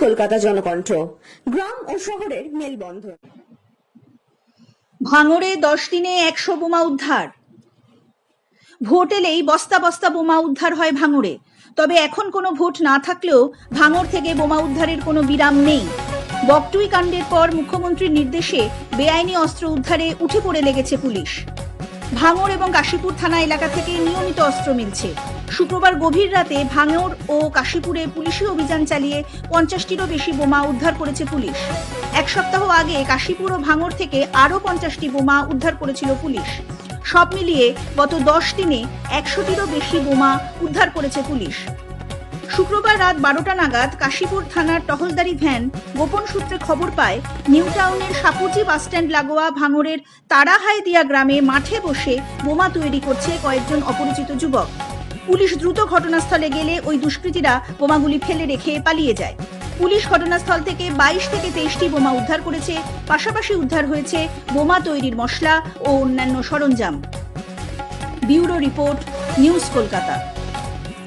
কলকাতা জনকণ্ঠ। গ্রাম ও শহরের মেলবন্ধন। ভাঙড়ে 10 দিনে 100 বোমা উদ্ধার। ভোট এলেই বস্তা বস্তা বোমা উদ্ধার হয় ভাঙড়ে। তবে এখন কোনো ভোট না থাকলেও ভাঙড় থেকে বোমা উদ্ধারের কোনো বিরাম নেই। বকটুই কাণ্ডের পর মুখ্যমন্ত্রীর নির্দেশে বেআইনি অস্ত্র উদ্ধারে উঠে পড়ে লেগেছে পুলিশ। ভাঙড় এবং কাশীপুর থানা এলাকা থেকে নিয়মিত অস্ত্র মিলছে। শুক্রবার গভীর রাতে ভাঙড় ও কাশীপুরে পুলিশি অভিযান চালিয়ে 50টিরও বেশি বোমা উদ্ধার করেছে পুলিশ। এক সপ্তাহ আগে কাশীপুর ও ভাঙড় থেকে আরও 50টি বোমা উদ্ধার করেছিল পুলিশ। সব মিলিয়ে গত 10 দিনে 100টিরও বেশি বোমা উদ্ধার করেছে পুলিশ। শুক্রবার রাত 12টা নাগাদ কাশীপুর থানার টহলদারি ভ্যান গোপন সূত্রে খবর পায় নিউ টাউনের সাপুরজি বাসস্ট্যান্ড লাগোয়া ভাঙড়ের তারাহাইদিয়া গ্রামে মাঠে বসে বোমা তৈরি করছে কয়েকজন অপরিচিত যুবক। পুলিশ দ্রুত ঘটনাস্থলে গেলে ওই দুষ্কৃতীরা বোমাগুলি ফেলে রেখে পালিয়ে যায়। পুলিশ ঘটনাস্থল থেকে 22 থেকে 23টি বোমা উদ্ধার করেছে। পাশাপাশি উদ্ধার হয়েছে বোমা তৈরির মশলা ও অন্যান্য সরঞ্জাম। Bureau report, news Kolkata.